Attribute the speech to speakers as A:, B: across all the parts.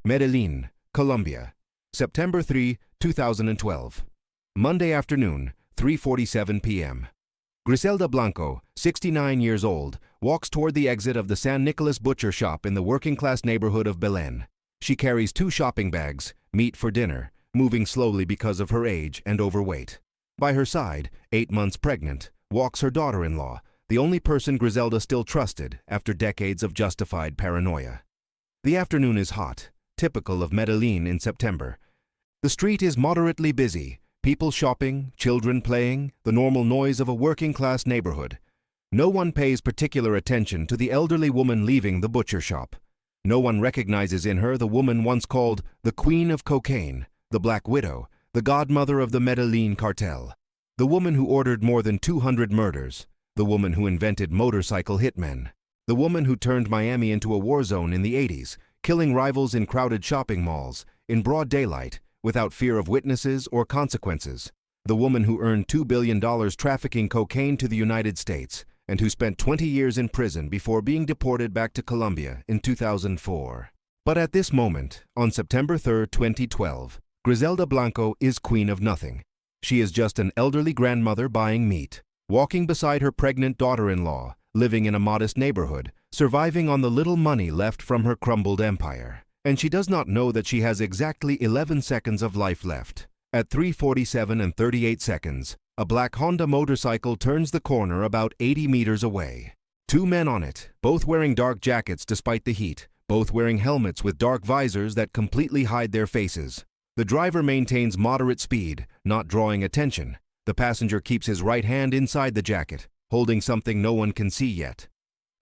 A: Medellin, Colombia. September 3, 2012. Monday afternoon, 3:47 p.m. Griselda Blanco, 69 years old, walks toward the exit of the San Nicolas butcher shop in the working-class neighborhood of Belén. She carries 2 shopping bags, meat for dinner, moving slowly because of her age and overweight. By her side, 8 months pregnant, walks her daughter-in-law, the only person Griselda still trusted after decades of justified paranoia. The afternoon is hot, typical of Medellin in September. The street is moderately busy, people shopping, children playing, the normal noise of a working-class neighborhood. No one pays particular attention to the elderly woman leaving the butcher shop. No one recognizes in her the woman once called the Queen of Cocaine, the Black Widow, the godmother of the Medellin cartel, the woman who ordered more than 200 murders, the woman who invented motorcycle hitmen, the woman who turned Miami into a war zone in the 80s, killing rivals in crowded shopping malls, in broad daylight, without fear of witnesses or consequences, the woman who earned $2 billion trafficking cocaine to the United States, and who spent 20 years in prison before being deported back to Colombia in 2004. But at this moment, on September 3, 2012, Griselda Blanco is queen of nothing. She is just an elderly grandmother buying meat, walking beside her pregnant daughter-in-law, living in a modest neighborhood, surviving on the little money left from her crumbled empire. And she does not know that she has exactly 11 seconds of life left. At 3:47 and 38 seconds, a black Honda motorcycle turns the corner about 80 meters away. 2 men on it, both wearing dark jackets despite the heat, both wearing helmets with dark visors that completely hide their faces. The driver maintains moderate speed, not drawing attention. The passenger keeps his right hand inside the jacket, holding something no one can see yet.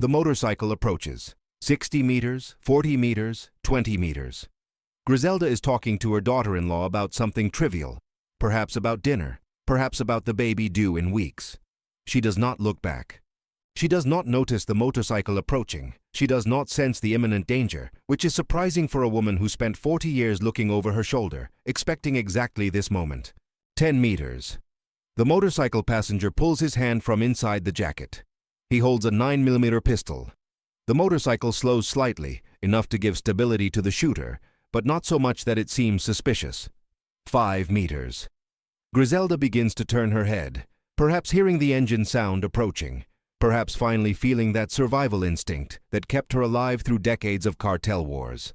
A: The motorcycle approaches. 60 meters, 40 meters, 20 meters. Griselda is talking to her daughter-in-law about something trivial, perhaps about dinner, perhaps about the baby due in weeks. She does not look back. She does not notice the motorcycle approaching. She does not sense the imminent danger, which is surprising for a woman who spent 40 years looking over her shoulder, expecting exactly this moment. 10 meters. The motorcycle passenger pulls his hand from inside the jacket. He holds a 9mm pistol. The motorcycle slows slightly, enough to give stability to the shooter, but not so much that it seems suspicious. 5 meters. Griselda begins to turn her head, perhaps hearing the engine sound approaching, perhaps finally feeling that survival instinct that kept her alive through decades of cartel wars.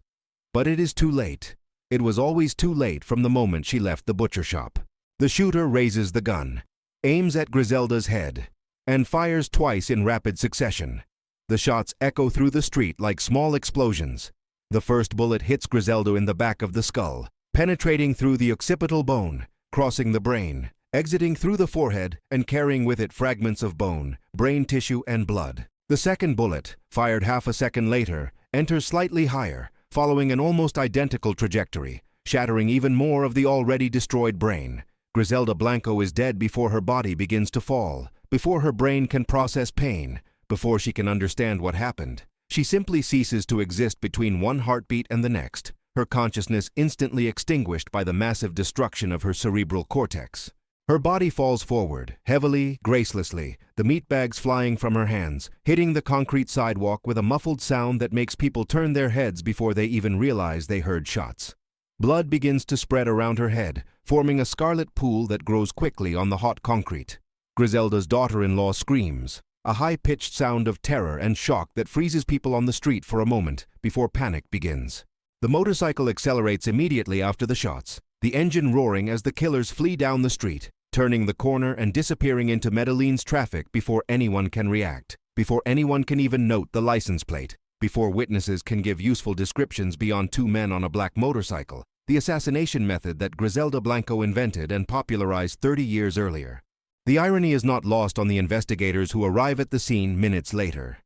A: But it is too late. It was always too late from the moment she left the butcher shop. The shooter raises the gun, aims at Griselda's head, and fires twice in rapid succession. The shots echo through the street like small explosions. The first bullet hits Griselda in the back of the skull, penetrating through the occipital bone, crossing the brain, exiting through the forehead and carrying with it fragments of bone, brain tissue, and blood. The second bullet, fired half a second later, enters slightly higher, following an almost identical trajectory, shattering even more of the already destroyed brain. Griselda Blanco is dead before her body begins to fall, before her brain can process pain, before she can understand what happened. She simply ceases to exist between one heartbeat and the next, her consciousness instantly extinguished by the massive destruction of her cerebral cortex. Her body falls forward, heavily, gracelessly, the meat bags flying from her hands, hitting the concrete sidewalk with a muffled sound that makes people turn their heads before they even realize they heard shots. Blood begins to spread around her head, forming a scarlet pool that grows quickly on the hot concrete. Griselda's daughter-in-law screams, a high-pitched sound of terror and shock that freezes people on the street for a moment before panic begins. The motorcycle accelerates immediately after the shots, the engine roaring as the killers flee down the street, turning the corner and disappearing into Medellin's traffic before anyone can react, before anyone can even note the license plate, before witnesses can give useful descriptions beyond 2 men on a black motorcycle, the assassination method that Griselda Blanco invented and popularized 30 years earlier. The irony is not lost on the investigators who arrive at the scene minutes later.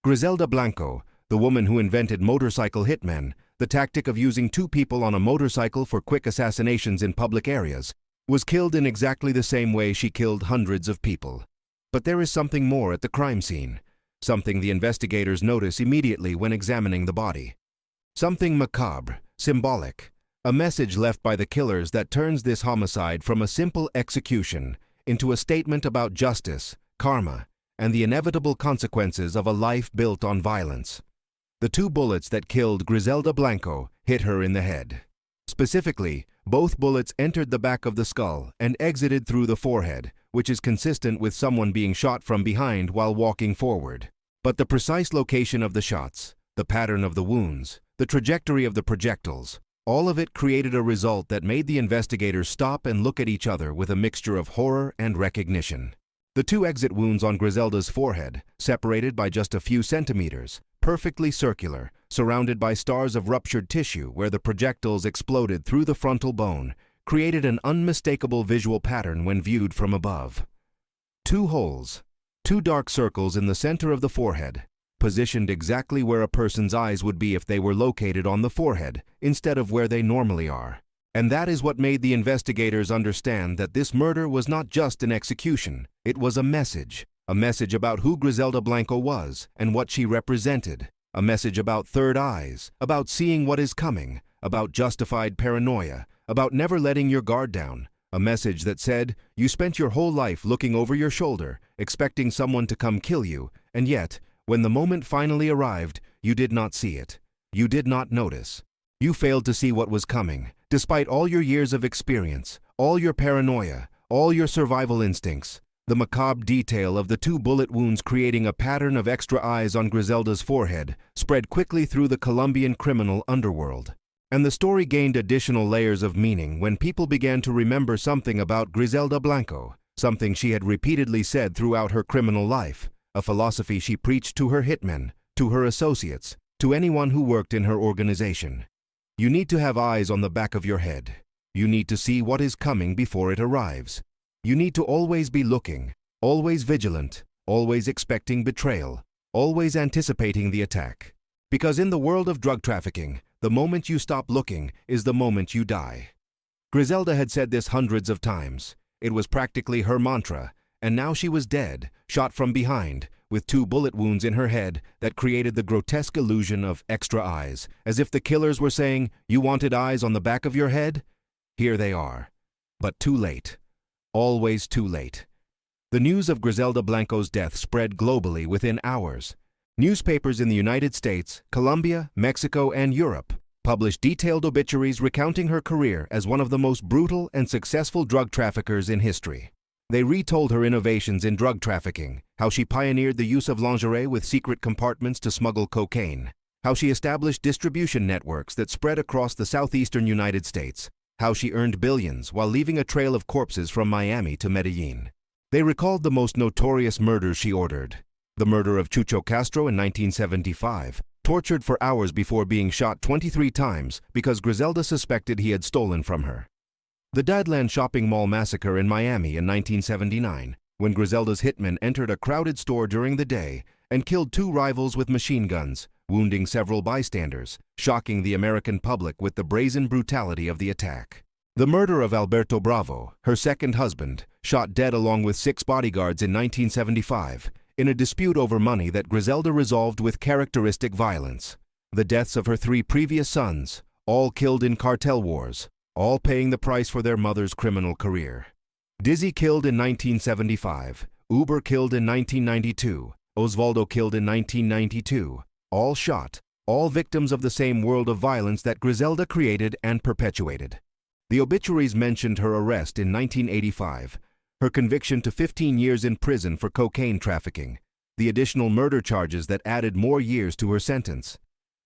A: Griselda Blanco, the woman who invented motorcycle hitmen, the tactic of using 2 people on a motorcycle for quick assassinations in public areas, was killed in exactly the same way she killed hundreds of people. But there is something more at the crime scene, something the investigators notice immediately when examining the body. Something macabre, symbolic, a message left by the killers that turns this homicide from a simple execution into a statement about justice, karma, and the inevitable consequences of a life built on violence. The 2 bullets that killed Griselda Blanco hit her in the head. Specifically, both bullets entered the back of the skull and exited through the forehead, which is consistent with someone being shot from behind while walking forward. But the precise location of the shots, the pattern of the wounds, the trajectory of the projectiles, all of it created a result that made the investigators stop and look at each other with a mixture of horror and recognition. The 2 exit wounds on Griselda's forehead, separated by just a few centimeters, perfectly circular, surrounded by stars of ruptured tissue where the projectiles exploded through the frontal bone, created an unmistakable visual pattern when viewed from above. 2 holes, 2 dark circles in the center of the forehead, positioned exactly where a person's eyes would be if they were located on the forehead instead of where they normally are. And that is what made the investigators understand that this murder was not just an execution, it was a message about who Griselda Blanco was and what she represented, a message about third eyes, about seeing what is coming, about justified paranoia, about never letting your guard down, a message that said, you spent your whole life looking over your shoulder, expecting someone to come kill you, and yet, when the moment finally arrived, you did not see it. You did not notice. You failed to see what was coming, despite all your years of experience, all your paranoia, all your survival instincts. The macabre detail of the 2 bullet wounds creating a pattern of extra eyes on Griselda's forehead spread quickly through the Colombian criminal underworld. And the story gained additional layers of meaning when people began to remember something about Griselda Blanco, something she had repeatedly said throughout her criminal life, a philosophy she preached to her hitmen, to her associates, to anyone who worked in her organization. You need to have eyes on the back of your head. You need to see what is coming before it arrives. You need to always be looking, always vigilant, always expecting betrayal, always anticipating the attack. Because in the world of drug trafficking, the moment you stop looking is the moment you die. Griselda had said this hundreds of times. It was practically her mantra, and now she was dead, shot from behind, with 2 bullet wounds in her head that created the grotesque illusion of extra eyes, as if the killers were saying, you wanted eyes on the back of your head? Here they are. But too late. Always too late. The news of Griselda Blanco's death spread globally within hours. Newspapers in the United States, Colombia, Mexico, and Europe published detailed obituaries recounting her career as one of the most brutal and successful drug traffickers in history. They retold her innovations in drug trafficking, how she pioneered the use of lingerie with secret compartments to smuggle cocaine, how she established distribution networks that spread across the southeastern United States, how she earned billions while leaving a trail of corpses from Miami to Medellin. They recalled the most notorious murders she ordered. The murder of Chucho Castro in 1975, tortured for hours before being shot 23 times because Griselda suspected he had stolen from her. The Dadland shopping mall massacre in Miami in 1979, when Griselda's hitmen entered a crowded store during the day and killed 2 rivals with machine guns, wounding several bystanders, shocking the American public with the brazen brutality of the attack. The murder of Alberto Bravo, her second husband, shot dead along with 6 bodyguards in 1975, in a dispute over money that Griselda resolved with characteristic violence. The deaths of her 3 previous sons, all killed in cartel wars, all paying the price for their mother's criminal career. Dizzy killed in 1975, Uber killed in 1992, Osvaldo killed in 1992, all shot, all victims of the same world of violence that Griselda created and perpetuated. The obituaries mentioned her arrest in 1985, her conviction to 15 years in prison for cocaine trafficking, the additional murder charges that added more years to her sentence.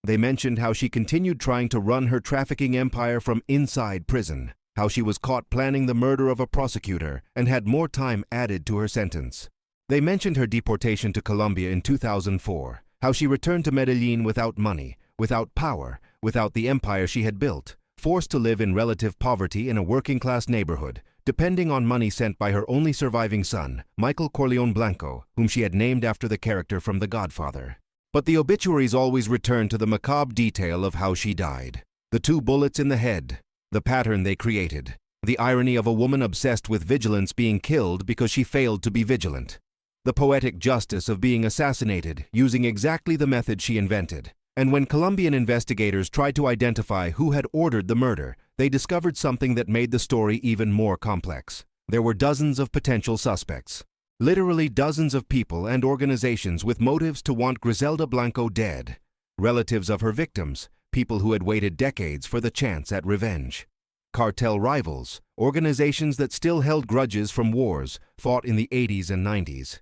A: They mentioned how she continued trying to run her trafficking empire from inside prison, how she was caught planning the murder of a prosecutor and had more time added to her sentence. They mentioned her deportation to Colombia in 2004, how she returned to Medellin without money, without power, without the empire she had built, forced to live in relative poverty in a working-class neighborhood, depending on money sent by her only surviving son, Michael Corleone Blanco, whom she had named after the character from The Godfather. But the obituaries always returned to the macabre detail of how she died. The 2 bullets in the head, the pattern they created, the irony of a woman obsessed with vigilance being killed because she failed to be vigilant, the poetic justice of being assassinated using exactly the method she invented. And when Colombian investigators tried to identify who had ordered the murder, they discovered something that made the story even more complex. There were dozens of potential suspects. Literally dozens of people and organizations with motives to want Griselda Blanco dead. relatives of her victims, people who had waited decades for the chance at revenge. Cartel rivals, organizations that still held grudges from wars fought in the 80s and 90s.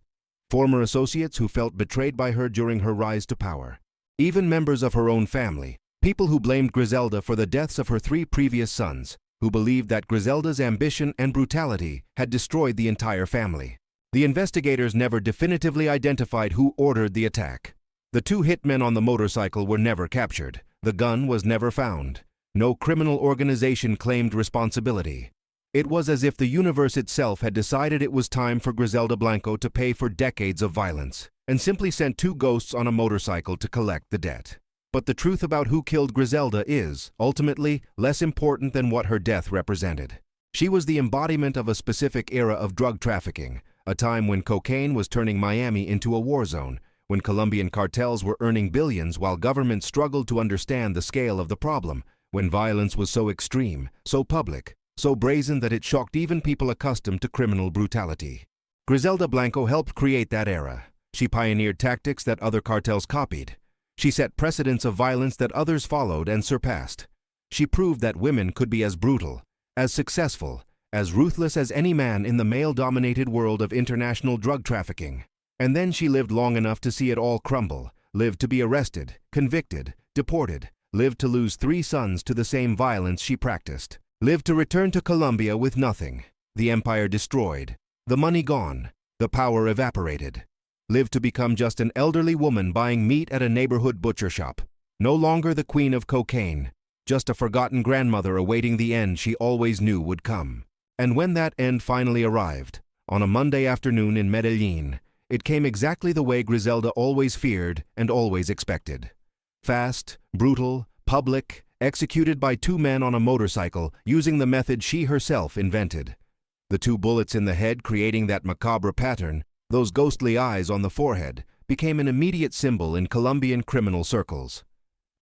A: Former associates who felt betrayed by her during her rise to power. Even members of her own family, people who blamed Griselda for the deaths of her 3 previous sons, who believed that Griselda's ambition and brutality had destroyed the entire family. The investigators never definitively identified who ordered the attack. The 2 hitmen on the motorcycle were never captured. The gun was never found. No criminal organization claimed responsibility. It was as if the universe itself had decided it was time for Griselda Blanco to pay for decades of violence, and simply sent 2 ghosts on a motorcycle to collect the debt. But the truth about who killed Griselda is, ultimately, less important than what her death represented. She was the embodiment of a specific era of drug trafficking, a time when cocaine was turning Miami into a war zone, when Colombian cartels were earning billions while governments struggled to understand the scale of the problem, when violence was so extreme, so public, so brazen that it shocked even people accustomed to criminal brutality. Griselda Blanco helped create that era. She pioneered tactics that other cartels copied. She set precedents of violence that others followed and surpassed. She proved that women could be as brutal, as successful, as ruthless as any man in the male-dominated world of international drug trafficking. And then she lived long enough to see it all crumble, lived to be arrested, convicted, deported, lived to lose 3 sons to the same violence she practiced, lived to return to Colombia with nothing, the empire destroyed, the money gone, the power evaporated, lived to become just an elderly woman buying meat at a neighborhood butcher shop, no longer the queen of cocaine, just a forgotten grandmother awaiting the end she always knew would come. And when that end finally arrived, on a Monday afternoon in Medellin, it came exactly the way Griselda always feared and always expected. Fast, brutal, public, executed by 2 men on a motorcycle using the method she herself invented. The 2 bullets in the head creating that macabre pattern, those ghostly eyes on the forehead, became an immediate symbol in Colombian criminal circles.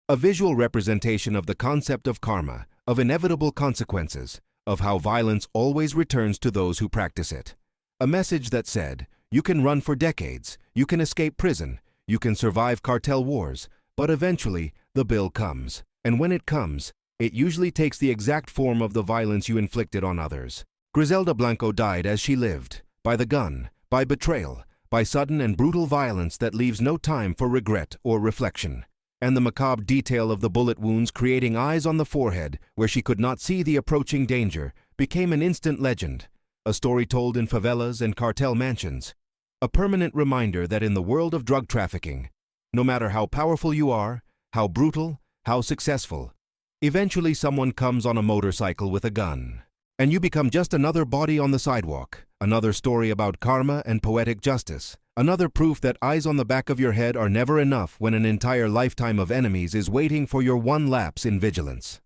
A: A visual representation of the concept of karma, of inevitable consequences, of how violence always returns to those who practice it. A message that said, you can run for decades, you can escape prison, you can survive cartel wars, but eventually the bill comes. And when it comes, it usually takes the exact form of the violence you inflicted on others. Griselda Blanco died as she lived, by the gun, by betrayal, by sudden and brutal violence that leaves no time for regret or reflection. And the macabre detail of the bullet wounds creating eyes on the forehead where she could not see the approaching danger became an instant legend, a story told in favelas and cartel mansions, a permanent reminder that in the world of drug trafficking, no matter how powerful you are, how brutal, how successful, eventually someone comes on a motorcycle with a gun, and you become just another body on the sidewalk, another story about karma and poetic justice, another proof that eyes on the back of your head are never enough when an entire lifetime of enemies is waiting for your one lapse in vigilance.